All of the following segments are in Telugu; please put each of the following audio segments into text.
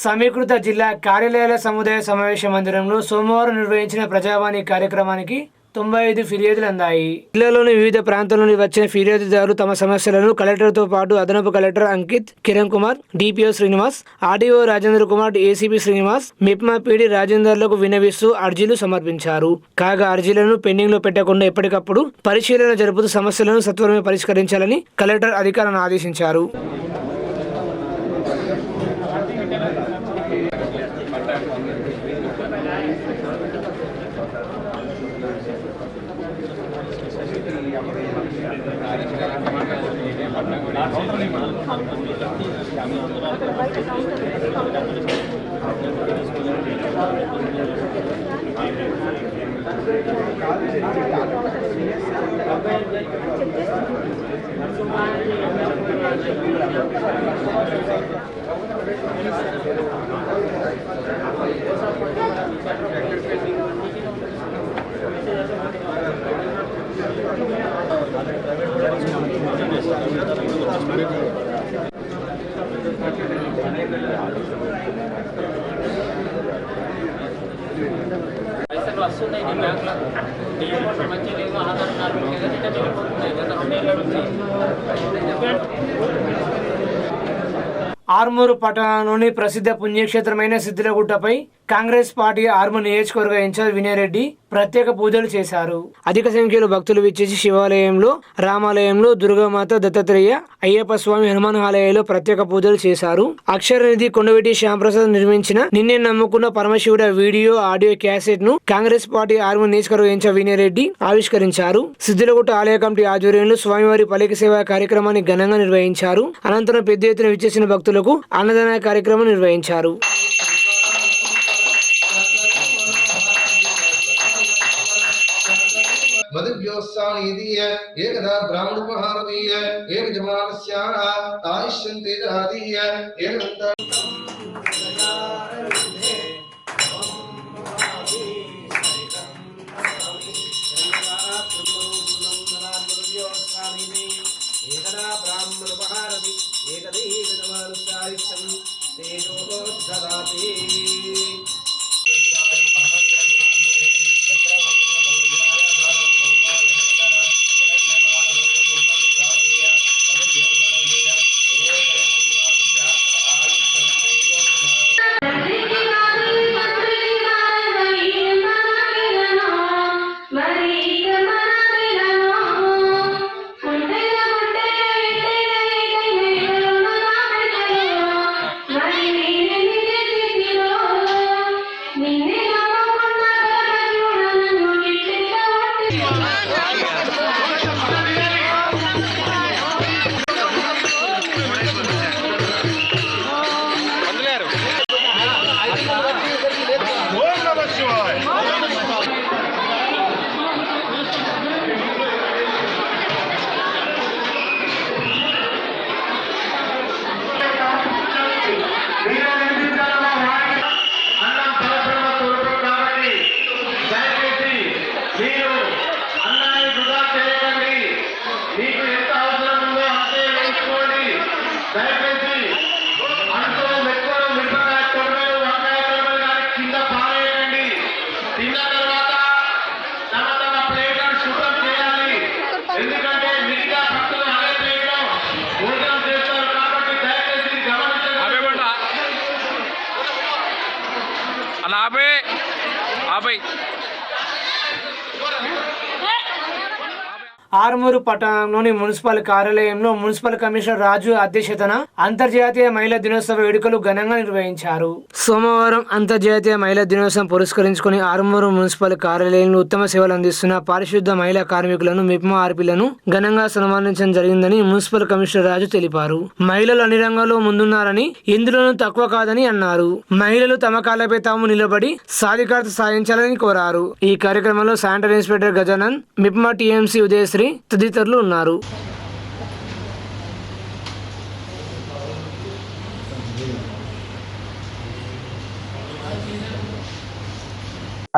సమీకృత జిల్లా కార్యాలయాల సముదాయ సమావేశ మందిరంలో సోమవారం నిర్వహించిన ప్రజావాణి కార్యక్రమానికి 95 ఫిర్యాదులు అందాయి. జిల్లాలోని వివిధ ప్రాంతాల నుండి వచ్చిన ఫిర్యాదుదారులు తమ సమస్యలను కలెక్టర్తో పాటు అదనపు collector Ankit, Kiran Kumar, DPO Srinivas, RDO Rajendra Kumar, ACP Srinivas, MEPMA PD రాజేందర్లకు విన్నవిస్తూ అర్జీలు సమర్పించారు. కాగా అర్జీలను పెండింగ్ లో పెట్టకుండా ఎప్పటికప్పుడు పరిశీలన జరుపుతూ సమస్యలను సత్వరమే పరిష్కరించాలని కలెక్టర్ అధికారులను ఆదేశించారు. పైసలు వస్తున్నాయి బ్యాంకులో డిఎంఓ మంచి లేదు ఆధార్ కార్డు వెళ్ళిపోతున్నాయి గత 2 ఏళ్ళ నుంచి. ఆర్మూరు పట్టణంలోని ప్రసిద్ధ పుణ్యక్షేత్రమైన సిద్ధిలగుట్టపై కాంగ్రెస్ పార్టీ ఆర్మూరు నియోజకవర్గ ఇన్ఛార్జ్ వినయరెడ్డి ప్రత్యేక పూజలు చేశారు. అధిక సంఖ్యలో భక్తులు విచ్చేసి శివాలయంలో, రామాలయంలో, దుర్గామాత, దత్తాత్రేయ, అయ్యప్ప స్వామి, హనుమాన్ ఆలయాల్లో ప్రత్యేక పూజలు చేశారు. అక్షరనిధి కొండవీటి శ్యాంప్రసాద్ నిర్మించిన నిన్నే నమ్ముకున్న పరమశివుడ వీడియో, ఆడియో క్యాసెట్ ను కాంగ్రెస్ పార్టీ ఆర్మూరు నియోజకవర్గ ఇన్ఛార్జ్ వినయరెడ్డి ఆవిష్కరించారు. సిద్ధిలగుట్ట ఆలయ కమిటీ ఆధ్వర్యంలో స్వామివారి పల్లకి సేవ కార్యక్రమాన్ని ఘనంగా నిర్వహించారు. అనంతరం పెద్ద ఎత్తున విచ్చేసిన భక్తులకు అన్నదాన కార్యక్రమం నిర్వహించారు. మధువ్యోత్సాహీయ ఏకదా బ్రాహ్మణోపహారదీయ ఏకజమానస్యాః ఆయుష్యంతే దాదీయ ఏకదంత ఏకదా బ్రాహ్మణోపహారది ఏకదైవజమానస్యాయుష్యం తేజో దదాతి. ఆర్మూరు పట్టణంలోని మున్సిపల్ కార్యాలయంలో మున్సిపల్ కమిషనర్ రాజు అధ్యక్షతన అంతర్జాతీయ మహిళా దినోత్సవ వేడుకలు ఘనంగా నిర్వహించారు. సోమవారం అంతర్జాతీయ మహిళా దినోత్సవం పురస్కరించుకుని ఆర్మూరు మున్సిపల్ కార్యాలయంలో ఉత్తమ సేవలు అందిస్తున్న పారిశుద్ధ మహిళా కార్మికులను, మిప్మా ఆర్పీలను ఘనంగా సన్మానించడం జరిగిందని మున్సిపల్ కమిషనర్ రాజు తెలిపారు. మహిళలు అన్ని రంగాల్లో ముందున్నారని, ఇందులోనూ తక్కువ కాదని అన్నారు. మహిళలు తమ కాళ్లపై తాము నిలబడి సాధికారత సాధించాలని కోరారు. ఈ కార్యక్రమంలో sanitary inspector Gajanan, MEPMA TMC Udayasri తదితరులు ఉన్నారు.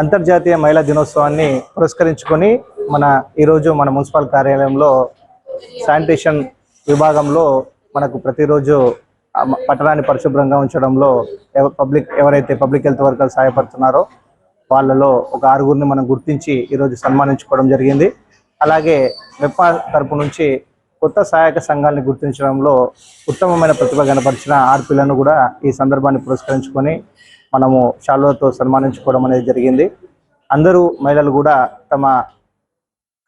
అంతర్జాతీయ మహిళా దినోత్సవాన్ని పురస్కరించుకొని ఈరోజు మన మున్సిపల్ కార్యాలయంలో శానిటేషన్ విభాగంలో మనకు ప్రతిరోజు పట్టణాన్ని పరిశుభ్రంగా ఉంచడంలో ఎవరైతే పబ్లిక్ హెల్త్ వర్కర్లు సహాయపడుతున్నారో వాళ్ళలో ఒక 6గురిని మనం గుర్తించి ఈరోజు సన్మానించుకోవడం జరిగింది. అలాగే మెప్పా తరపు నుంచి కొత్త సహాయక సంఘాలను గుర్తించడంలో ఉత్తమమైన ప్రతిభ కనపరిచిన ఆడపిల్లను కూడా ఈ సందర్భాన్ని పురస్కరించుకొని మనము శాలువతో సన్మానించుకోవడం అనేది జరిగింది. అందరూ మహిళలు కూడా తమ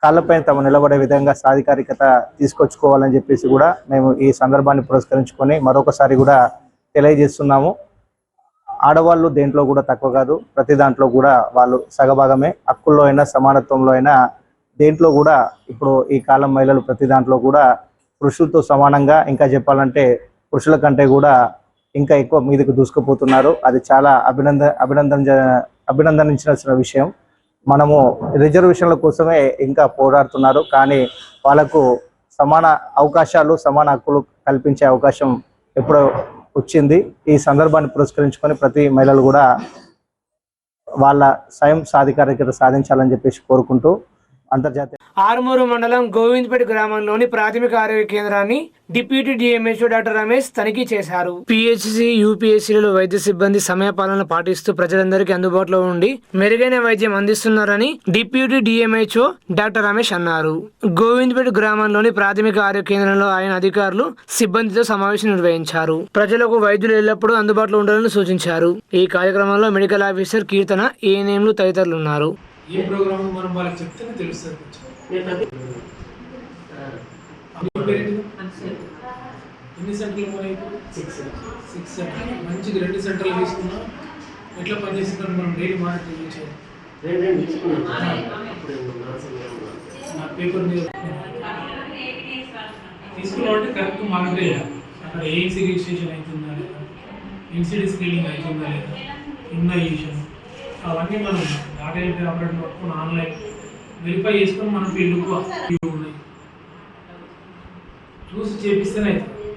కాళ్ళపైన తమ నిలబడే విధంగా సాధికారికత తీసుకొచ్చుకోవాలని చెప్పేసి కూడా మేము ఈ సందర్భాన్ని పురస్కరించుకొని మరొకసారి కూడా తెలియజేస్తున్నాము. ఆడవాళ్ళు దేంట్లో కూడా తక్కువ కాదు, ప్రతి దాంట్లో కూడా వాళ్ళు సగభాగమే. హక్కుల్లో అయినా సమానత్వంలో అయినా దేంట్లో కూడా ఇప్పుడు ఈ కాలం మహిళలు ప్రతి దాంట్లో కూడా పురుషులతో సమానంగా, ఇంకా చెప్పాలంటే పురుషుల కంటే కూడా ఇంకా ఎక్కువ మీదకు దూసుకుపోతున్నారు. అది చాలా అభినందించాల్సిన విషయం. మనము రిజర్వేషన్ల కోసమే ఇంకా పోరాడుతున్నారు, కానీ వాళ్ళకు సమాన అవకాశాలు సమాన హక్కులు కల్పించే అవకాశం ఎప్పుడో వచ్చింది. ఈ సందర్భాన్ని పురస్కరించుకొని ప్రతి మహిళలు కూడా వాళ్ళ స్వయం సాధికారికత సాధించాలని చెప్పేసి కోరుకుంటూ అంతర్జాతీయ ఆర్మూరు మండలం గోవింద్పేట గ్రామంలోని ప్రాథమిక ఆరోగ్య కేంద్రాన్ని డిప్యూటీ డిఎంహెచ్ఓ డాక్టర్ రమేష్ తనిఖీ చేశారు. పిహెచ్సి యూపీఎస్సీలలో వైద్య సిబ్బంది సమయపాలన పాటిస్తూ ప్రజలందరికీ అందుబాటులో ఉండి మెరుగైన వైద్యం అందిస్తున్నారని డిప్యూటీ డిఎంహెచ్ఓ డాక్టర్ రమేష్ అన్నారు. గోవింద్పేట గ్రామంలోని ప్రాథమిక ఆరోగ్య కేంద్రంలో ఆయన అధికారులు సిబ్బందితో సమావేశం నిర్వహించారు. ప్రజలకు వైద్యులు ఎల్లప్పుడూ అందుబాటులో ఉండాలని సూచించారు. ఈ కార్యక్రమంలో మెడికల్ ఆఫీసర్ కీర్తన, ఏఎన్ఎంలు తదితరులు ఉన్నారు. ఏ ప్రోగ్రామ్ మనం వాళ్ళకి చెప్తేనే తెలుస్తుంది. ఎన్ని సెంటర్లు మనకి 6 సెంటర్లు మంచిగా 2 సెంటర్లు తీసుకున్నాం. ఎట్లా పనిచేస్తుందని మనం డైలీ మానిటర్ చేయాలి. నా పేపర్ మీద తీసుకున్నామంటే కరెక్ట్ మానిటర్ చేయాలి. అక్కడ ఏఎన్సీ రిజిస్ట్రేషన్ అవుతుందా లేదా, ఎన్సిడి స్క్రీనింగ్ అవుతుందా లేదా, ఇమ్యునైజేషన్ అవన్నీ మనం డాటా ఎంట్రీ ఆపరేటర్ పట్టుకుని ఆన్లైన్ వెరిఫై చేసుకొని మనం ఫీల్డ్కు ఉన్నాయి చూసి చేపిస్తేనే అవుతుంది.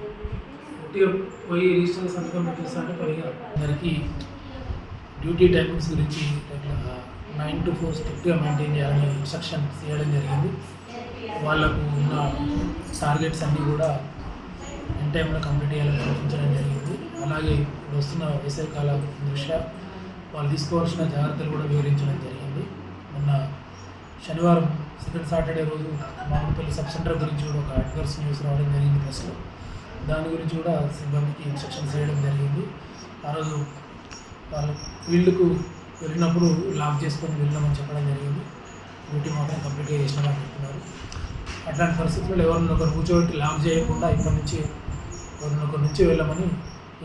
ఒకటిగా పోయి రిజిస్టర్ సంతకం పెట్టేస్తా అంటే పైగా అందరికీ డ్యూటీ టైమింగ్స్ గురించి 9 to 4 స్ట్రిక్ట్గా మెయింటైన్ చేయాలని ఇన్స్ట్రక్షన్స్ చేయడం జరిగింది. వాళ్ళకు ఉన్న టార్గెట్స్ అన్నీ కూడా ఇన్ టైంలో కంప్లీట్ చేయాలని సూచించడం జరిగింది. అలాగే ఇప్పుడు వస్తున్న వేసవికాల దృష్ట్యా వాళ్ళు తీసుకోవాల్సిన జాగ్రత్తలు కూడా వివరించడం జరిగింది. మొన్న శనివారం సెకండ్ సాటర్డే రోజు మామిడిపల్లి సబ్ సెంటర్ గురించి కూడా ఒక అడ్వర్స్ న్యూస్ రావడం జరిగింది ప్రెస్లో. దాని గురించి కూడా సిబ్బందికి ఇన్స్ట్రక్షన్స్ చేయడం జరిగింది. ఆ రోజు వాళ్ళు ఫీల్డ్కు వెళ్ళినప్పుడు లాక్ చేసుకొని వెళ్ళామని చెప్పడం జరిగింది. డ్యూటీ మాత్రం కంప్లీట్గా చేసినామని చెప్తున్నారు. అట్లాంటి పరిస్థితుల్లో ఎవరినొకరు కూర్చోబెట్టి లాక్ చేయకుండా ఇక్కడి నుంచి ఎవరినొకరి నుంచి వెళ్ళమని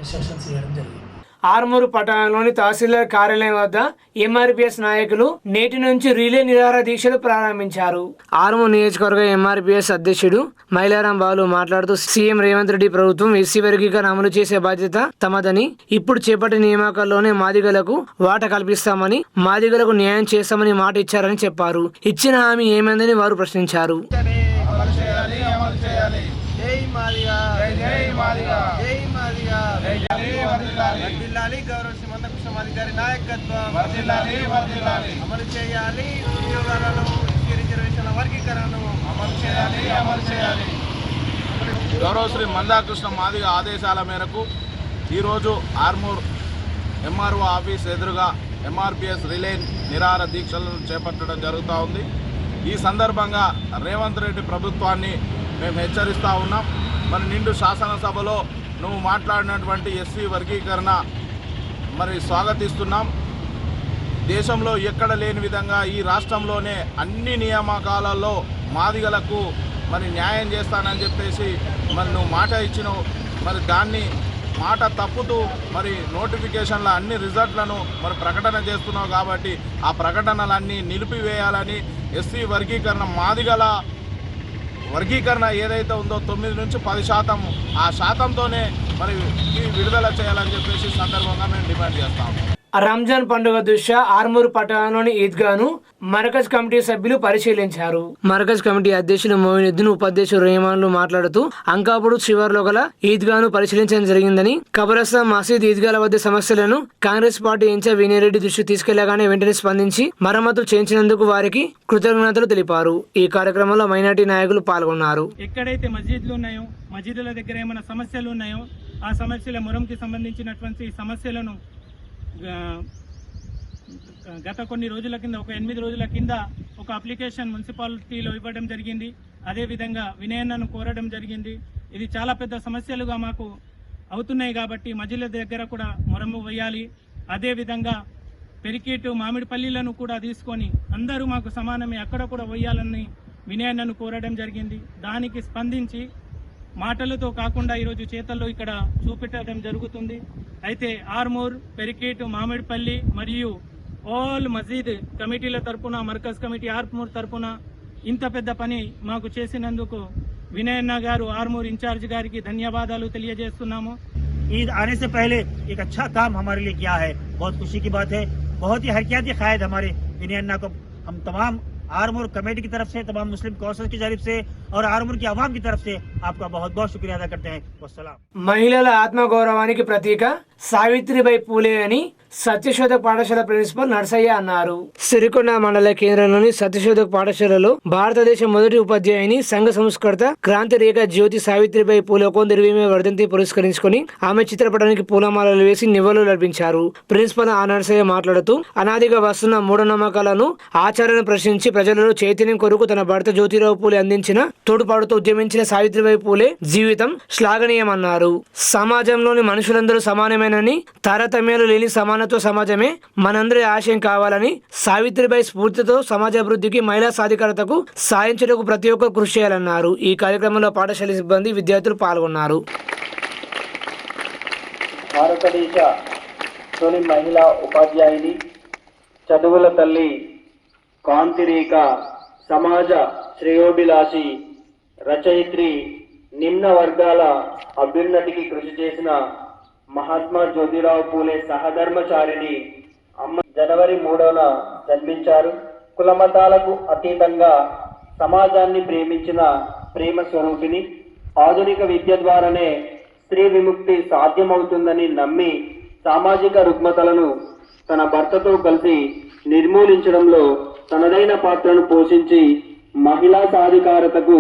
ఇన్స్ట్రక్షన్స్ చేయడం జరిగింది. ఆర్మూరు పట్టణంలోని తహసీల్దార్ కార్యాలయం వద్ద ఎంఆర్పీఎస్ నాయకులు నేటి నుంచి రిలే నిరాహార దీక్షలు ప్రారంభించారు. ఆర్మూరు నియోజకవర్గ ఎంఆర్పీఎస్ అధ్యక్షుడు మైలారాం బాలు మాట్లాడుతూ సీఎం రేవంత్ రెడ్డి ప్రభుత్వం ఎస్సీ వర్గీకరణ అమలు చేసే బాధ్యత తమదని, ఇప్పుడు చేపట్టిన నియామకాల్లోనే మాదిగలకు వాటా కల్పిస్తామని, మాదిగలకు న్యాయం చేస్తామని మాట ఇచ్చారని చెప్పారు. ఇచ్చిన హామీ ఏమైందని వారు ప్రశ్నించారు. గౌరవ శ్రీమంత కృష్ణమాదిగారి నాయకత్వం అమలు చేయాలి. ఉద్యోగాలను రిజర్వేషన్ల వర్గీకరణను అమలు చేయాలి. గౌరవ శ్రీ మందాకృష్ణ మాదిగ ఆదేశాల మేరకు ఈరోజు ఆర్మూర్ ఎంఆర్ఓ ఆఫీస్ ఎదురుగా ఎంఆర్పిఎస్ రిలే నిరాహార దీక్షలను చేపట్టడం జరుగుతూ ఉంది. ఈ సందర్భంగా రేవంత్ రెడ్డి ప్రభుత్వాన్ని మేము హెచ్చరిస్తూ ఉన్నాం. మరి నిండు శాసనసభలో నువ్వు మాట్లాడినటువంటి ఎస్సీ వర్గీకరణ మరి స్వాగతిస్తున్నాం. దేశంలో ఎక్కడ లేని విధంగా ఈ రాష్ట్రంలోనే అన్ని నియామకాలలో మాదిగలకు మరి న్యాయం చేస్తానని చెప్పేసి మరి నువ్వు మాట ఇచ్చినావు. మరి దాన్ని మాట తప్పుతూ మరి నోటిఫికేషన్ల అన్ని రిజల్ట్లను మరి ప్రకటన చేస్తున్నావు. కాబట్టి ఆ ప్రకటనలన్నీ నిలిపివేయాలని, ఎస్సీ వర్గీకరణ మాదిగల వర్గీకరణ ఏదైతే ఉందో 9 నుంచి 10% ఆ శాతంతోనే మరి విడుదల చేయాలని చెప్పేసి సందర్భంగా మేము డిమాండ్ చేస్తాము. రంజాన్ పండుగ దృష్ట్యా ఆర్మూరు పట్టణంలోని ఈద్గాను మర్కజ్ కమిటీ సభ్యులు పరిశీలించారు. మర్కజ్ కమిటీ అధ్యక్షులు మోయినుద్దీన్, ఉపాధ్యక్షుడు రెహమాన్లు మాట్లాడుతూ అంకాపుడు శివార్లో గల ఈద్గాను పరిశీలించడం జరిగిందని, కబరస్థాన్ మసీద్ ఈద్గాల వద్ద సమస్యలను కాంగ్రెస్ పార్టీ ఇన్ఛార్జ్ వినయరెడ్డి దృష్టికి తీసుకెళ్లగానే వెంటనే స్పందించి మరమ్మతులు చేయించినందుకు వారికి కృతజ్ఞతలు తెలిపారు. ఈ కార్యక్రమంలో మైనార్టీ నాయకులు పాల్గొన్నారు. ఎక్కడైతే మసీదులు ఉన్నాయో, మసీదుల దగ్గర ఏమైనా సమస్యలు ఉన్నాయో ఆ సమస్యల మొరంకి సంబంధించినటువంటి సమస్యలను గత కొన్ని రోజుల కింద ఒక 8 రోజుల కింద ఒక అప్లికేషన్ మున్సిపాలిటీలో ఇవ్వడం జరిగింది. అదేవిధంగా వినయన్నను కోరడం జరిగింది. ఇది చాలా పెద్ద సమస్యలుగా మాకు అవుతున్నాయి కాబట్టి మధ్యల దగ్గర కూడా మొరము వేయాలి. అదేవిధంగా పెరికేటు మామిడిపల్లిలను కూడా తీసుకొని అందరూ మాకు సమానమే అక్కడ కూడా వేయాలని వినయన్నను కోరడం జరిగింది. దానికి స్పందించి మాటలతో కాకుండా ఈరోజు చేతల్లో ఇక్కడ చూపెట్టడం జరుగుతుంది. అయితే ఆర్మూర్, పెరికేటు, మామిడిపల్లి మరియు ఆల్ మసీద్ కమిటీల తరపున, మర్కజ్ కమిటీ ఆర్మూర్ తరపున ఇంత పెద్ద పని మాకు చేసినందుకు వినయన్న గారు ఆర్మూర్ ఇన్ఛార్జ్ గారికి ధన్యవాదాలు తెలియజేస్తున్నాము. ईद आने से पहले एक अच्छा काम हमारे लिए किया है, बहुत खुशी की बात है. बहुत ही हरकती कायद हमारे विनय अन्ना को हम तमाम आर्मूर कमेटी की तरफ से, तमाम मुस्लिम कौंसिल की तरफ से और आर्मूर की आवाम की तरफ से आपका बहुत बहुत शुक्रिया अदा करते हैं. वस्सलाम. మహిళల ఆత్మగౌరవానికి ప్రతీక సావిత్రిబాయి పూలే అని సత్యశోధక పాఠశాల ప్రిన్సిపల్ నర్సయ్య అన్నారు. సిరికొండ మండల కేంద్రంలోని సత్యశోధక పాఠశాలలో భారతదేశ మొదటి ఉపాధ్యాయుని సంఘ సంస్కర్త క్రాంతి రేఖ జ్యోతి సావిత్రిబాయి పూలే 120వ వర్ధంతి పురస్కరించుకొని ఆమె చిత్రపటానికి పూలమాలలు వేసి నివాళులు అర్పించారు. ప్రిన్సిపల్ ఆ నర్సయ్య మాట్లాడుతూ అనాదిగా వస్తున్న మూఢనమ్మకాలను ఆచరణను ప్రశ్నించి ప్రజలలో చైతన్యం కొరకు తన భర్త జ్యోతిరావు పూలే అందించిన తోడ్పాటుతో ఉద్యమించిన సావిత్రిబాయి పూలే జీవితం శ్లాఘనీయమన్నారు. సమాజంలోని మనుషులందరూ సమానమేనని, తారతమ్యాలు లేని సమానత్వ సమాజమే మనందరి ఆశయం కావాలని, సావిత్రిబాయి స్ఫూర్తితో సమాజాభివృద్ధికి, మహిళా సాధికారతకు సాధించడానికి ప్రతి ఒక్కరు కృషి చేయాలన్నారు. ఈ కార్యక్రమంలో పాఠశాల సిబ్బంది, విద్యార్థులు పాల్గొన్నారు. భారతదేశ తొలి మహిళా ఉపాధ్యాయుని, చదువుల తల్లి, కాంతిరేఖ, సమాజ శ్రేయోభిలాషి, రచయిత్రి, నిమ్న వర్గాల అభ్యున్నతికి కృషి చేసిన మహాత్మా జ్యోతిరావు పూలే సహధర్మచారిణి అమ్మ జనవరి 3న జన్మించారు. కులమతాలకు అతీతంగా సమాజాన్ని ప్రేమించిన ప్రేమ స్వరూపిణి. ఆధునిక విద్య ద్వారానే స్త్రీ విముక్తి సాధ్యమవుతుందని నమ్మి సామాజిక రుగ్మతలను తన భర్తతో కలిసి నిర్మూలించడంలో తనదైన పాత్రను పోషించి మహిళా సాధికారతకు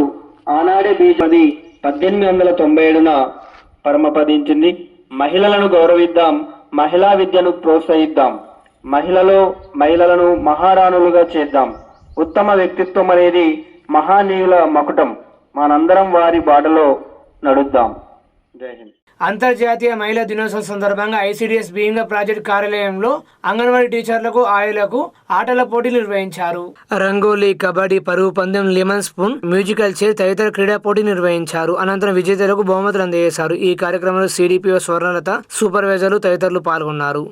ఆనాడే బీజపది 1897న పరమపదించింది. మహిళలను గౌరవిద్దాం, మహిళా విద్యను ప్రోత్సహిద్దాం, మహిళలను మహారాణులుగా చేద్దాం. ఉత్తమ వ్యక్తిత్వం అనేది మహానీయుల మకుటం. మనందరం వారి బాటలో నడుద్దాం. జై హింద్. అంతర్జాతీయ మహిళా దినోత్సవం సందర్భంగా ఐసిడిఎస్ బియ్యంగ ప్రాజెక్ట్ కార్యాలయంలో అంగన్వాడీ టీచర్లకు, ఆయులకు ఆటల పోటీలు నిర్వహించారు. రంగోలీ, కబడ్డీ, పరుగు పందెం, లెమన్ స్పూన్, మ్యూజికల్ చైర్ తదితర క్రీడా పోటీ నిర్వహించారు. అనంతరం విజేతలకు బహుమతులు అందజేశారు. ఈ కార్యక్రమంలో సిడిపిఓ స్వర్ణలత, సూపర్వైజర్లు తదితరులు పాల్గొన్నారు.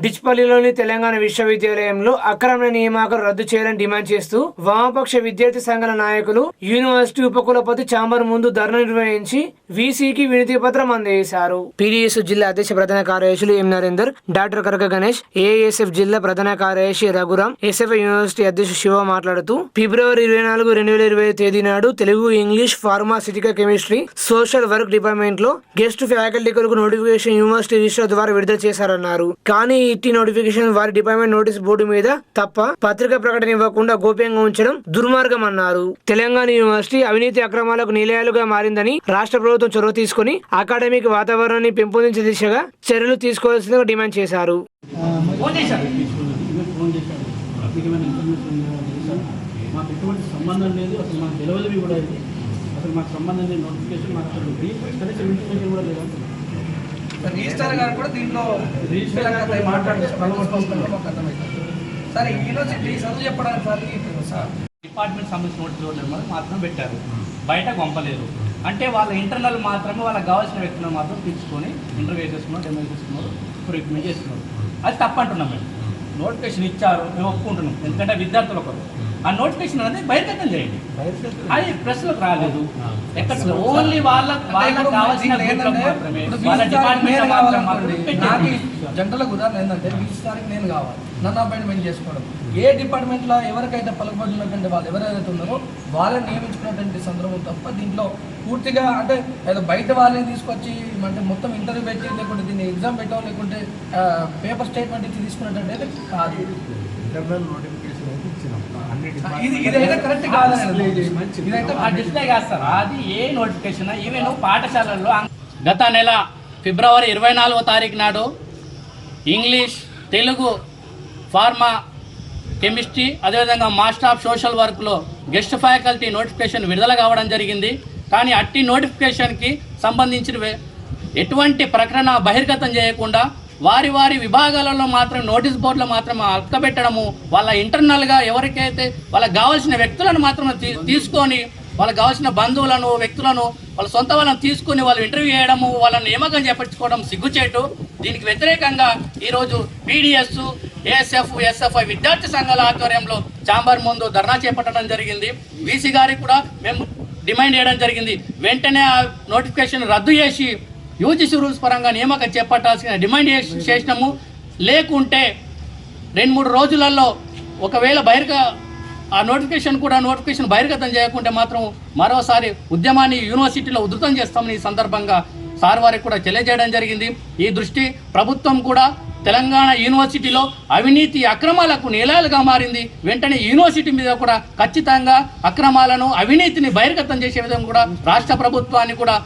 డిచ్పల్లిలోని తెలంగాణ విశ్వవిద్యాలయంలో అక్రమ నియామకాలు రద్దు చేయాలని డిమాండ్ చేస్తూ వామపక్ష విద్యార్థి సంఘాల నాయకులు యూనివర్సిటీ ఉపకులపతి ఛాంబర్ ముందు ధర్నా నిర్వహించి వీసీకి వినతి పత్రం అందజేశారు. పీడీఎస్ జిల్లా అధ్యక్ష ప్రధాన కార్యదర్శులు ఎం నరేందర్, డాక్టర్ కరక గణేష్, ఏఎస్ఎఫ్ జిల్లా ప్రధాన కార్యదర్శి రఘురాం, ఎస్ఎఫ్ యూనివర్సిటీ అధ్యక్షుడు శివ మాట్లాడుతూ ఫిబ్రవరి 24, 2020 తేదీ నాడు Telugu, English, pharmaceutical chemistry, social work department లో గెస్ట్ ఫ్యాకల్టీ కొరకు నోటిఫికేషన్ యూనివర్సిటీ రిజిస్టర్ ద్వారా విడుదల చేశారన్నారు. కానీ ఇట్టి నోటిఫికేషన్ వారి డిపార్ట్మెంట్ నోటీస్ బోర్డు మీద తప్ప పత్రికా ప్రకటన ఇవ్వకుండా గోప్యంగా ఉంచడం దుర్మార్గం అన్నారు. తెలంగాణ యూనివర్సిటీ అవినీతి అక్రమాలకు నిలయాలుగా మారిందని రాష్ట్ర ప్రభుత్వం చొరవ తీసుకుని అకాడమిక్ వాతావరణాన్ని పెంపొందించే దిశగా చర్యలు తీసుకోవాల్సిందిగా డిమాండ్ చేశారు. మాకు ఎటువంటి సంబంధం లేదు, అసలు మాకు తెలియదు కూడా, అసలు మాకు సంబంధం లేదు. నోటిఫికేషన్ మాకు అసలు కనీసం ఇన్ఫర్మేషన్ కూడా లేదు. రిజిస్టర్ గారు కూడా దీంట్లో సరే యూనివర్సిటీ చదువు చెప్పడానికి సార్ డిపార్ట్మెంట్ సంబంధించిన నోటీస్ మాత్రం పెట్టారు, బయటకు పంపలేదు. అంటే వాళ్ళ ఇంటర్నల్ మాత్రమే వాళ్ళకి కావాల్సిన వ్యక్తులను మాత్రం తీసుకొని ఇంటర్వ్యూ చేసుకున్నారు, డెమో చేసుకున్నారు, రికమెండ్ చేస్తున్నారు. అది తప్పంటున్నాం. మేము నోటిఫికేషన్ ఇచ్చారు, మేము ఒప్పుకుంటున్నాం. ఎందుకంటే విద్యార్థుల కొరకు ఆ నోటిఫికేషన్ అనేది బహిర్గతం చేయండి. అది ప్రెస్లోకి రాలేదు. ఎక్కడ ఓన్లీ వాళ్ళకి కావాల్సిన నాకు జనరల్గా ఉదాహరణ ఏంటంటే ఈసారికి నేను కావాలి, నన్ను అపాయింట్మెంట్ చేసుకోవడం. ఏ డిపార్ట్మెంట్లో ఎవరికైతే పలుకుబడి ఉన్నటువంటి వాళ్ళు ఎవరైతే ఉన్నారో వాళ్ళని నియమించుకున్నటువంటి సందర్భం తప్ప దీంట్లో పూర్తిగా అంటే ఏదో బయట వాళ్ళని తీసుకొచ్చి అంటే మొత్తం ఇంటర్వ్యూ పెట్టి లేకుంటే దీన్ని ఎగ్జామ్ పెట్టాం లేకుంటే పేపర్ స్టేట్మెంట్ ఇచ్చి తీసుకున్నట్టు అయితే కాదు. ఇదైతే కరెక్ట్ కాదండి. డిస్ప్లే చేస్తారు అది ఏ నోటిఫికేషన్. ఈవెన్ పాఠశాలల్లో గత నెల ఫిబ్రవరి 24వ తారీఖు నాడు ఇంగ్లీష్, తెలుగు, ఫార్మా, కెమిస్ట్రీ, అదేవిధంగా మాస్టర్ ఆఫ్ సోషల్ వర్క్లో గెస్ట్ ఫ్యాకల్టీ నోటిఫికేషన్ విడుదల కావడం జరిగింది. కానీ అట్టి నోటిఫికేషన్కి సంబంధించిన ఎటువంటి ప్రకటన బహిర్గతం చేయకుండా వారి వారి విభాగాలలో మాత్రం నోటీస్ బోర్డులో మాత్రం అక్కబెట్టడము, వాళ్ళ ఇంటర్నల్గా ఎవరికైతే వాళ్ళకి కావాల్సిన వ్యక్తులను మాత్రం తీసుకొని వాళ్ళకి కావాల్సిన బంధువులను, వ్యక్తులను, వాళ్ళ సొంత వాళ్ళని తీసుకుని వాళ్ళు ఇంటర్వ్యూ చేయడము, వాళ్ళని నియామకం చేపట్టుకోవడం సిగ్గుచేటు. దీనికి వ్యతిరేకంగా ఈరోజు పీడిఎస్, ఏఎస్ఎఫ్, ఎస్ఎఫ్ఐ విద్యార్థి సంఘాల ఆధ్వర్యంలో ఛాంబర్ ముందు ధర్నా చేపట్టడం జరిగింది. వీసీ గారికి కూడా మేము డిమాండ్ చేయడం జరిగింది. వెంటనే ఆ నోటిఫికేషన్ రద్దు చేసి యూజీసీ రూల్స్ పరంగా నియామకం చేపట్టాల్సిన డిమాండ్ చేసినాము. లేకుంటే 2-3 రోజులలో ఒకవేళ ఆ నోటిఫికేషన్ బహిర్గతం చేయకుంటే మాత్రం మరోసారి ఉద్యమాన్ని యూనివర్సిటీలో ఉధృతం చేస్తామని ఈ సందర్భంగా సార్ వారికి కూడా తెలియజేయడం జరిగింది. ఈ దృష్టి ప్రభుత్వం కూడా తెలంగాణ యూనివర్సిటీలో అవినీతి అక్రమాలకు నిలయాలుగా మారింది. వెంటనే యూనివర్సిటీ మీద కూడా ఖచ్చితంగా అక్రమాలను, అవినీతిని బహిర్గతం చేసే విధంగా కూడా రాష్ట్ర ప్రభుత్వాన్ని కూడా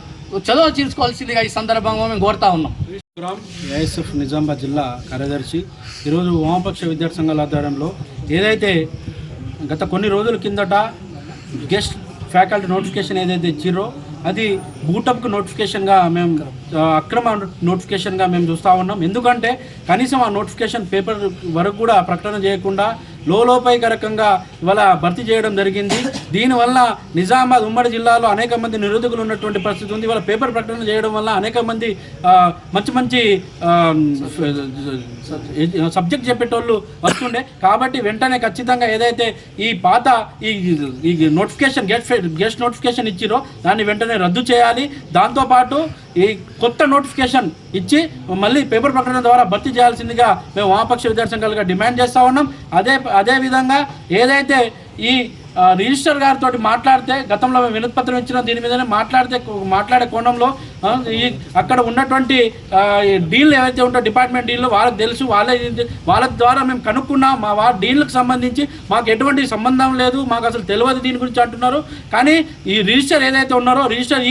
చదువు తీసుకోవాల్సిందిగా ఈ సందర్భంగా మేము కోరుతా ఉన్నాం. ఏఎస్ఎఫ్ నిజామాబాద్ జిల్లా కార్యదర్శి. ఈరోజు వామపక్ష విద్యార్థి సంఘాల ఆధ్వర్యంలో ఏదైతే గత కొన్ని రోజుల కిందట గెస్ట్ ఫ్యాకల్టీ నోటిఫికేషన్ ఏదైతే ఇచ్చిరో అది బూటప్కు నోటిఫికేషన్గా మేము అక్రమ నోటిఫికేషన్గా మేము చూస్తూ ఉన్నాం. ఎందుకంటే కనీసం ఆ నోటిఫికేషన్ పేపర్ వరకు కూడా ప్రకటన చేయకుండా లోలోపైకరకంగా ఇవాళ భర్తీ చేయడం జరిగింది. దీనివల్ల నిజామాబాద్ ఉమ్మడి జిల్లాలో అనేక మంది నిరుద్యోగులు ఉన్నటువంటి పరిస్థితి ఉంది. ఇవాళ పేపర్ ప్రకటన చేయడం వల్ల అనేక మంది మంచి సబ్జెక్ట్ చెప్పేటోళ్ళు వస్తుండే. కాబట్టి వెంటనే ఖచ్చితంగా ఏదైతే ఈ పాత ఈ నోటిఫికేషన్ గెస్ట్ నోటిఫికేషన్ ఇచ్చిరో దాన్ని వెంటనే రద్దు చేయాలి. దాంతోపాటు ఈ కొత్త నోటిఫికేషన్ ఇచ్చి మళ్ళీ పేపర్ ప్రకటన ద్వారా భర్తీ చేయాల్సిందిగా మేము వామపక్ష విద్యార్థి సంఘాలుగా డిమాండ్ చేస్తూ ఉన్నాం. అదేవిధంగా ఏదైతే ఈ రిజిస్టర్ గారితో మాట్లాడితే గతంలో మేము వినతిపత్రం ఇచ్చిన దీని మీదనే మాట్లాడే కోణంలో అక్కడ ఉన్నటువంటి డీల్ ఏవైతే ఉంటాయో డిపార్ట్మెంట్ డీల్లో వాళ్ళకి తెలుసు, వాళ్ళ ద్వారా మేము కనుక్కున్నాం. మా డీల్కి సంబంధించి మాకు ఎటువంటి సంబంధం లేదు, మాకు అసలు తెలియదు దీని గురించి అంటున్నారు. కానీ ఈ రిజిస్టర్ ఏదైతే ఉన్నారో రిజిస్టర్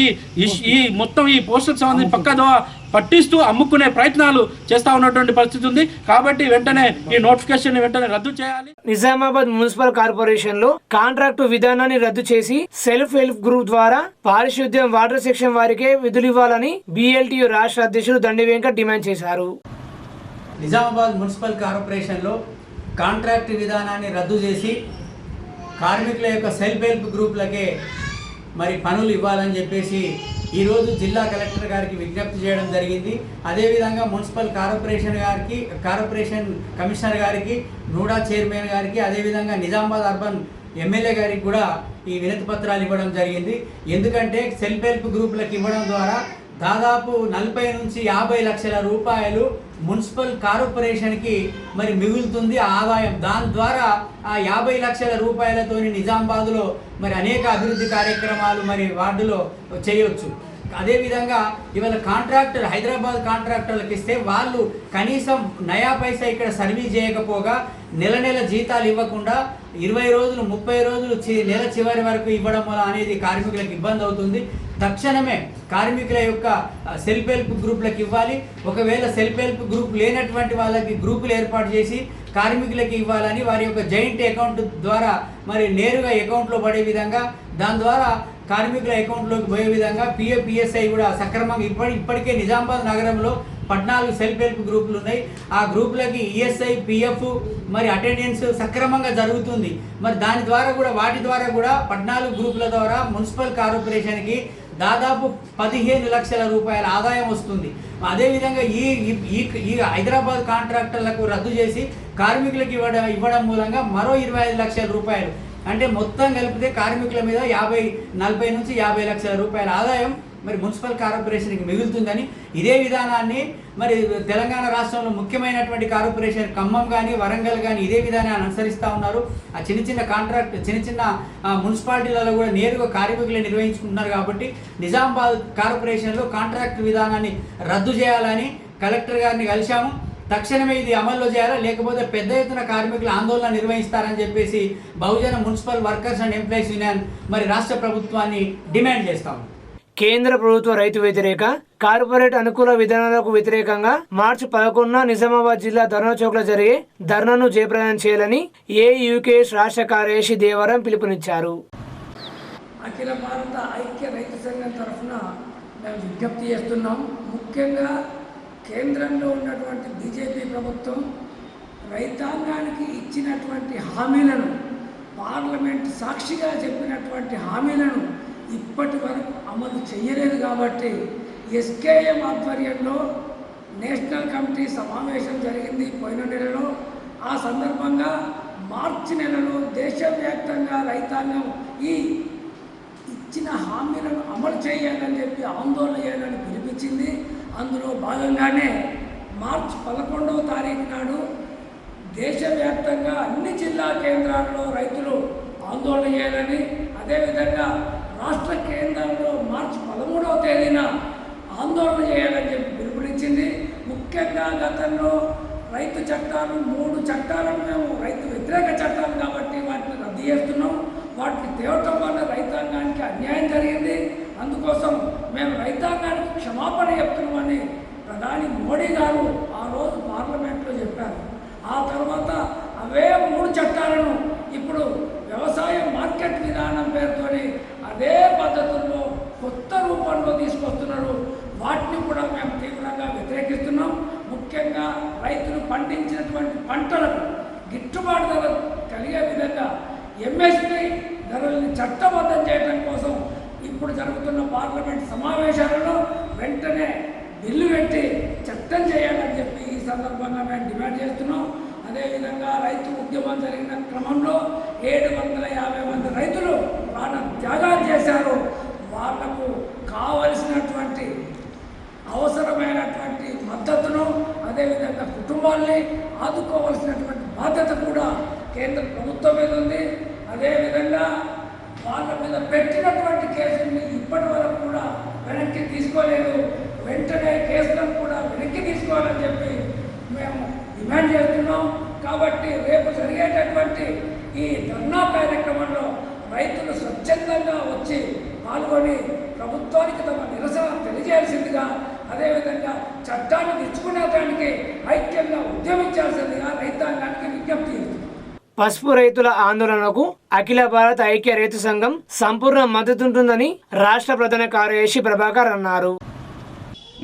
ఈ మొత్తం ఈ పోస్టులకు సంబంధించి పక్కదో పట్టిస్తూ అమ్ముకునే ప్రయత్నాలు చేస్తూ ఉన్నటువంటి పరిస్థితి ఉంది. కాబట్టి వెంటనే ఈ నోటిఫికేషన్ వెంటనే రద్దు చేయాలి. నిజామాబాద్ మున్సిపల్ కార్పొరేషన్ లో కాంట్రాక్టు విధానాన్ని రద్దు చేసి సెల్ఫ్ హెల్ప్ గ్రూప్ ద్వారా పారిశుద్ధ్యం వాటర్ సెక్షన్ వారికే విధులు ఇవ్వాలని BLTU రాష్ట్ర అధ్యక్షుడు దండి వెంకట్ డిమాండ్ చేశారు. నిజామాబాద్ మున్సిపల్ కార్పొరేషన్లో కాంట్రాక్ట్ విధానాన్ని రద్దు చేసి కార్మికుల యొక్క సెల్ఫ్ హెల్ప్ గ్రూపులకే మరి పనులు ఇవ్వాలని చెప్పేసి ఈరోజు జిల్లా కలెక్టర్ గారికి విజ్ఞప్తి చేయడం జరిగింది. అదేవిధంగా మున్సిపల్ కార్పొరేషన్ కమిషనర్ గారికి, నూడా చైర్మన్ గారికి, అదేవిధంగా నిజామాబాద్ అర్బన్ ఎమ్మెల్యే గారికి కూడా ఈ వినతి పత్రాలు ఇవ్వడం జరిగింది. ఎందుకంటే సెల్ఫ్ హెల్ప్ గ్రూపులకు ఇవ్వడం ద్వారా దాదాపు 40 నుంచి 50 లక్షల రూపాయలు మున్సిపల్ కార్పొరేషన్కి మరి మిగులుతుంది ఆదాయం. దాని ద్వారా ఆ 50 లక్షల రూపాయలతోని నిజామాబాద్లో మరి అనేక అభివృద్ధి కార్యక్రమాలు మరి వార్డులో చేయవచ్చు. అదేవిధంగా ఇవాళ కాంట్రాక్టర్ హైదరాబాద్ కాంట్రాక్టర్లకు ఇస్తే వాళ్ళు కనీసం నయా పైసా ఇక్కడ సర్వీస్ చేయకపోగా నెల జీతాలు ఇవ్వకుండా 20 రోజులు 30 రోజులు నెల చివరి వరకు ఇవ్వడం వల్ల అనేది కార్మికులకు ఇబ్బంది అవుతుంది. తక్షణమే కార్మికుల యొక్క సెల్ఫ్ హెల్ప్ గ్రూపులకు ఇవ్వాలి. ఒకవేళ సెల్ఫ్ హెల్ప్ గ్రూప్ లేనటువంటి వాళ్ళకి గ్రూపులు ఏర్పాటు చేసి కార్మికులకి ఇవ్వాలని వారి యొక్క జాయింట్ అకౌంట్ ద్వారా మరి నేరుగా అకౌంట్లో పడే విధంగా, దాని ద్వారా కార్మికుల అకౌంట్లోకి పోయే విధంగా PFPSI కూడా సక్రమంగా ఇప్పటికే నిజామాబాద్ నగరంలో 14 సెల్ఫ్ హెల్ప్ గ్రూపులు ఉన్నాయి. ఆ గ్రూపులకి ESI, PF మరి అటెండెన్స్ సక్రమంగా జరుగుతుంది. మరి వాటి ద్వారా కూడా 14 గ్రూపుల ద్వారా మున్సిపల్ కార్పొరేషన్కి దాదాపు 15 లక్షల రూపాయల ఆదాయం వస్తుంది. అదేవిధంగా ఈ హైదరాబాద్ కాంట్రాక్టర్లకు రద్దు చేసి కార్మికులకు ఇవ్వడం మూలంగా మరో 25 లక్షల రూపాయలు, అంటే మొత్తం కలిపితే కార్మికుల మీద 40 నుంచి 50 లక్షల రూపాయల ఆదాయం మరి మున్సిపల్ కార్పొరేషన్కి మిగులుతుందని ఇదే విధానాన్ని మరి తెలంగాణ రాష్ట్రంలో ముఖ్యమైనటువంటి కార్పొరేషన్ ఖమ్మం కానీ వరంగల్ కానీ ఇదే విధానాన్ని అనుసరిస్తూ ఉన్నారు. ఆ చిన్న మున్సిపాలిటీలలో కూడా నేరుగా కార్మికులు నిర్వహించుకుంటున్నారు. కాబట్టి నిజామాబాద్ కార్పొరేషన్లో కాంట్రాక్ట్ విధానాన్ని రద్దు చేయాలని కలెక్టర్ గారిని కలిశాము. తక్షణమే ఇది అమల్లో చేయాలా, లేకపోతే పెద్ద ఎత్తున కార్మికులు ఆందోళన నిర్వహిస్తారని చెప్పేసి Bahujan municipal workers and employees union మరి రాష్ట్ర ప్రభుత్వాన్ని డిమాండ్ చేస్తాము. కేంద్ర ప్రభుత్వ రైతు వ్యతిరేక కార్పొరేట్ అనుకూల విధానాలకు వ్యతిరేకంగా మార్చి 11న నిజామాబాద్ జిల్లా ధర్నా చౌక్ లో జరిగే ధర్నాను జయప్రదం చేయాలని ఏయూకేఎస్ రాష్ట్ర కార్యదర్శి దేవరం పిలుపునిచ్చారు. అఖిల భారత ఐక్య రైతు సంఘం తరఫున మేము విజ్ఞప్తి చేస్తున్నాం. ముఖ్యంగా కేంద్రంలో ఉన్నటువంటి బీజేపీ ప్రభుత్వం రైతాంగానికి ఇచ్చినటువంటి హామీలను, పార్లమెంట్ సాక్షిగా చెప్పినటువంటి హామీలను ఇప్పటి వరకు అమలు చేయలేదు. కాబట్టి ఎస్కేఎం ఆధ్వర్యంలో నేషనల్ కమిటీ సమావేశం జరిగింది పోయిన నెలలో. ఆ సందర్భంగా మార్చి నెలలో దేశవ్యాప్తంగా రైతాంగం ఈ ఇచ్చిన హామీలను అమలు చేయాలని చెప్పి ఆందోళన చేయాలని పిలిపించింది. అందులో భాగంగానే మార్చి 11వ తారీఖు నాడు దేశవ్యాప్తంగా అన్ని జిల్లా కేంద్రాల్లో రైతులు ఆందోళన చేయాలని, అదేవిధంగా రాష్ట్ర కేంద్రంలో మార్చి 13వ తేదీన ఆందోళన చేయాలని చెప్పి పిలుపునిచ్చింది. ముఖ్యంగా గతంలో రైతు చట్టాలు 3 చట్టాలను మేము రైతు వ్యతిరేక చట్టాలు కాబట్టి వాటిని రద్దు చేస్తున్నాం. వాటిని తేవటం వల్ల రైతాంగానికి అన్యాయం జరిగింది. అందుకోసం మేము రైతాంగానికి క్షమాపణ చెప్తున్నామని ప్రధాని మోడీ గారు ఆ రోజు పార్లమెంట్లో చెప్పారు. ఆ తర్వాత అవే 3 చట్టాలను ఇప్పుడు వ్యవసాయ మార్కెట్ విధానం పేరుతోని అదే పద్ధతుల్లో కొత్త రూపంలో తీసుకొస్తున్నారు. వాటిని కూడా మేము తీవ్రంగా వ్యతిరేకిస్తున్నాం. ముఖ్యంగా రైతులు పండించినటువంటి పంటలకు గిట్టుబాటు ధర కలిగే విధంగా ఎంఎస్పీ ధరల్ని చట్టబద్ధం చేయడం కోసం ఇప్పుడు జరుగుతున్న పార్లమెంట్ సమావేశాలలో వెంటనే బిల్లు పెట్టి చట్టం చేయాలని చెప్పి ఈ సందర్భంగా మేము డిమాండ్ చేస్తున్నాం. అదేవిధంగా రైతు ఉద్యమం జరిగిన క్రమంలో 750 మంది రైతులు ప్రాణ త్యాగాలు చేశారు. వాళ్లకు కావలసినటువంటి అవసరమైనటువంటి మద్దతును, అదేవిధంగా కుటుంబాల్ని ఆదుకోవాల్సినటువంటి బాధ్యత కూడా కేంద్ర ప్రభుత్వం మీద ఉంది. అదేవిధంగా వాళ్ళ మీద పెట్టినటువంటి కేసుల్ని ఇప్పటి వరకు కూడా వెనక్కి తీసుకోలేదు. వెంటనే కేసులను కూడా వెనక్కి తీసుకోవాలని చెప్పి మేము డిమాండ్ చేస్తున్నాం. కాబట్టి రేపు జరిగేటటువంటి ఈ ధర్నా కార్యక్రమంలో రైతులు స్వచ్ఛందంగా వచ్చి పాల్గొని ప్రభుత్వానికి తమ నిరసన తెలియజేయాల్సిందిగా, అదేవిధంగా చట్టాన్ని తెచ్చుకునేదానికి ఐక్యంగా ఉద్యమించాల్సిందిగా రైతాంగానికి విజ్ఞప్తి చేస్తున్నాం. పసుపు రైతుల ఆందోళనకు అఖిల భారత ఐక్య రైతు సంఘం సంపూర్ణ మద్దతుంటుందని రాష్ట్ర ప్రధాన కార్యదర్శి ప్రభాకర్ అన్నారు.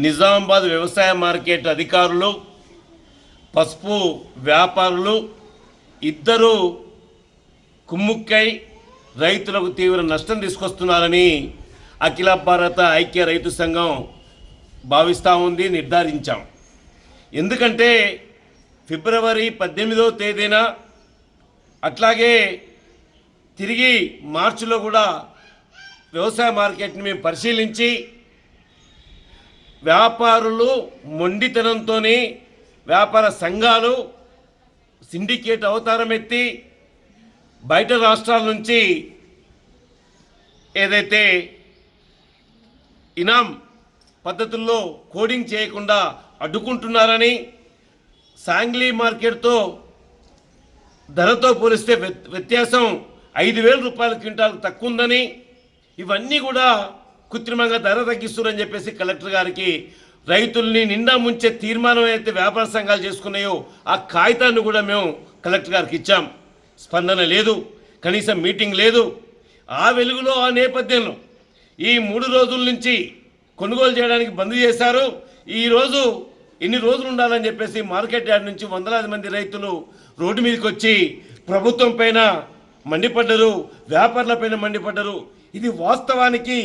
నిజామాబాద్ వ్యవసాయ మార్కెట్ అధికారులు, పసుపు వ్యాపారులు ఇద్దరూ కుమ్ముక్కై రైతులకు తీవ్ర నష్టం తీసుకొస్తున్నారని అఖిల భారత ఐక్య రైతు సంఘం భావిస్తూ ఉంది, నిర్ధారించాం. ఎందుకంటే ఫిబ్రవరి 18వ తేదీన అట్లాగే తిరిగి మార్చిలో కూడా వ్యవసాయ మార్కెట్ని మేము పరిశీలించి వ్యాపారులు మొండితనంతో వ్యాపార సంఘాలు సిండికేట్ అవతారం ఎత్తి బయట రాష్ట్రాల నుంచి ఏదైతే ఇనాం పద్ధతుల్లో కోడింగ్ చేయకుండా అడ్డుకుంటున్నారని, సాంగ్లీ మార్కెట్తో ధరతో పోలిస్తే వ్యత్యాసం 5,000 రూపాయల క్వింటాల్ తక్కువ ఉందని, ఇవన్నీ కూడా కృత్రిమంగా ధర తగ్గిస్తున్నారని చెప్పేసి కలెక్టర్ గారికి రైతుల్ని నిండా ముంచే తీర్మానం అయితే వ్యాపార సంఘాలు చేసుకున్నాయో ఆ కాగితాన్ని కూడా మేము కలెక్టర్ గారికి ఇచ్చాం. స్పందన లేదు, కనీసం మీటింగ్ లేదు. ఆ వెలుగులో ఆ నేపథ్యంలో ఈ 3 రోజుల నుంచి కొనుగోలు చేయడానికి బంద్ చేశారు. ఈరోజు ఎన్ని రోజులు ఉండాలని చెప్పేసి మార్కెట్ యార్డ్ నుంచి వందలాది మంది రైతులు రోడ్డు మీదకి వచ్చి ప్రభుత్వం పైన మండిపడ్డరు, వ్యాపారులపైన మండిపడ్డరు. ఇది వాస్తవానికి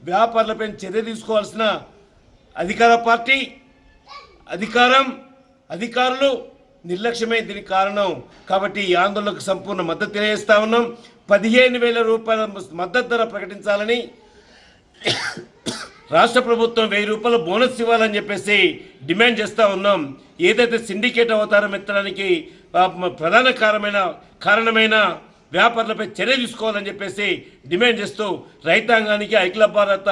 వ్యాపారులపైన చర్య తీసుకోవాల్సిన అధికార పార్టీ, అధికారులు నిర్లక్ష్యమే దీనికి కారణం. కాబట్టి ఈ ఆందోళనకు సంపూర్ణ మద్దతు తెలియజేస్తా ఉన్నాం. 15,000 రూపాయల మద్దతు ధర ప్రకటించాలని రాష్ట్ర ప్రభుత్వం 1000 రూపాయల బోనస్ ఇవ్వాలని చెప్పేసి డిమాండ్ చేస్తూ ఉన్నాం. ఏదైతే సిండికేట్ అవతారం ఎత్తడానికి ప్రధాన కారణమైన వ్యాపారులపై చర్య తీసుకోవాలని చెప్పేసి డిమాండ్ చేస్తూ రైతాంగానికి అఖిల భారత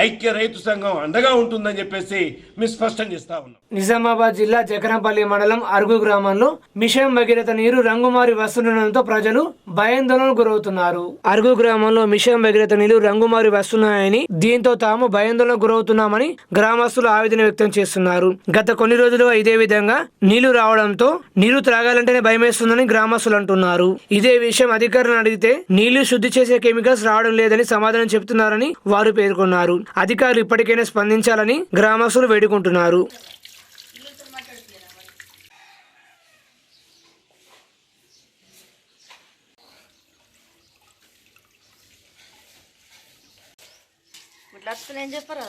ఐక్య రైతు సంఘం అండగా ఉంటుందని చెప్పేసి మేము స్పష్టం చేస్తా ఉన్నాం. నిజామాబాద్ జిల్లా జకరంపల్లి మండలం అరుగు గ్రామంలో మిషన్ భగీరథ నీరు రంగుమారి వస్తుండడంతో ప్రజలు భయాందోళనకు గురవుతున్నారు. అరుగు గ్రామంలో మిషన్ భగీరథ నీరు రంగుమారి వస్తున్నాయని, దీంతో తాము భయాందోళనకు గురవుతున్నామని గ్రామస్తులు ఆవేదన వ్యక్తం చేస్తున్నారు. గత కొన్ని రోజులుగా ఇదే విధంగా నీళ్లు రావడంతో నీరు త్రాగాలంటేనే భయమేస్తుందని గ్రామస్తులు అంటున్నారు. ఇదే విషయం అధికారులను అడిగితే నీళ్లు శుద్ధి చేసే కెమికల్స్ రావడం లేదని సమాధానం చెబుతున్నారని వారు పేర్కొన్నారు. అధికారులు ఇప్పటికైనా స్పందించాలని గ్రామస్తులు వేడుకుంటున్నారు. ఏం చెప్పారా?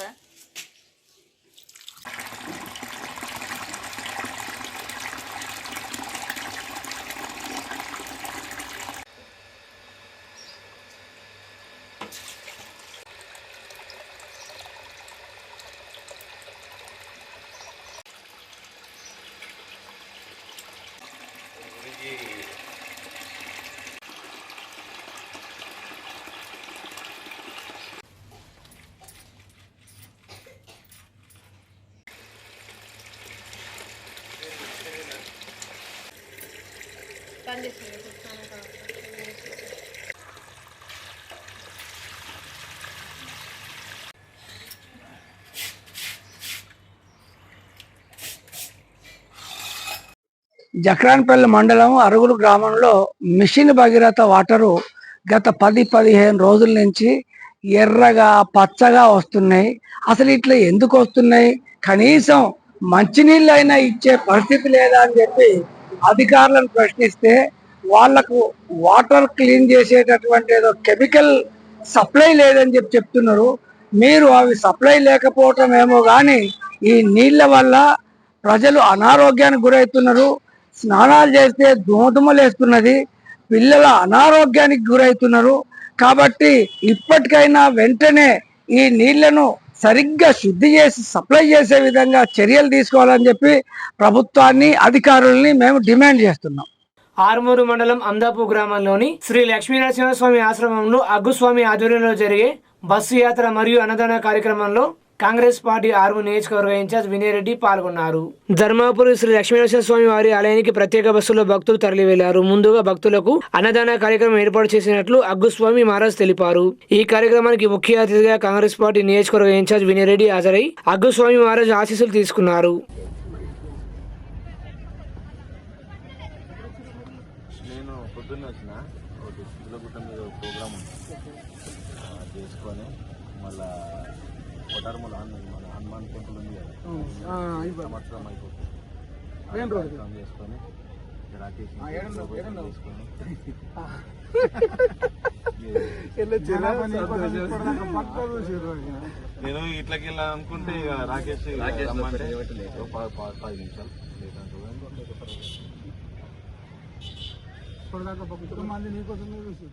జక్రాన్పల్లి మండలం అరుగులు గ్రామంలో మిషన్ భగీరథ వాటరు గత 10-15 రోజుల నుంచి ఎర్రగా పచ్చగా వస్తున్నాయి. అసలు ఇట్లా ఎందుకు వస్తున్నాయి? కనీసం మంచినీళ్ళు అయినా ఇచ్చే పరిస్థితి లేదా అని చెప్పి అధికారులను ప్రశ్నిస్తే వాళ్లకు వాటర్ క్లీన్ చేసేటటువంటి ఏదో కెమికల్ సప్లై లేదని చెప్తున్నారు. మీరు అవి సప్లై లేకపోవటం ఏమో కానీ ఈ నీళ్ల వల్ల ప్రజలు అనారోగ్యానికి గురవుతున్నారు. స్నానాలు చేస్తే దుమదుమలేస్తున్నది, పిల్లల అనారోగ్యానికి గురవుతున్నారు. కాబట్టి ఇప్పటికైనా వెంటనే ఈ నీళ్లను సరిగ్గా శుద్ధి చేసి సప్లై చేసే విధంగా చర్యలు తీసుకోవాలని చెప్పి ప్రభుత్వాన్ని, అధికారుల్ని మేము డిమాండ్ చేస్తున్నాం. ఆర్మూరు మండలం అందాపు గ్రామంలోని శ్రీ లక్ష్మీనరసింహస్వామి ఆశ్రమంలో అగ్గుస్వామి ఆధ్వర్యంలో జరిగే బస్సు యాత్ర మరియు అన్నదాన కార్యక్రమంలో కాంగ్రెస్ పార్టీ ఆర్మూరు నియోజకవర్గ ఇన్ఛార్జ్ వినయ్ రెడ్డి పాల్గొన్నారు. ధర్మాపురి శ్రీ లక్ష్మీనరసింహస్వామి వారి ఆలయానికి ప్రత్యేక బస్సులో భక్తులు తరలి వెళ్లారు. ముందుగా భక్తులకు అన్నదాన కార్యక్రమం ఏర్పాటు చేసినట్లు అగ్గుస్వామి మహారాజ్ తెలిపారు. ఈ కార్యక్రమానికి ముఖ్య అతిథిగా కాంగ్రెస్ పార్టీ నియోజకవర్గ ఇన్ఛార్జ్ వినయ్ రెడ్డి హాజరై అగ్గుస్వామి మహారాజ్ ఆశీస్సులు తీసుకున్నారు. నేను పొద్దున్న వచ్చిన కిలోగుట్ట మీద ప్రోగ్రామ్ చేసుకొని మళ్ళా కొటార్మల్ మన హనుమాన్ టెంపుల్ ఉంది కదా, సంవత్సరం అయిపోతుంది చేసుకొని నేను ఇట్లకి వెళ్ళా అనుకుంటే ఇక రాకేష్ 10 నిమిషాలు ఇప్పటిదాకా 10 మంది నీకోసమే చూసి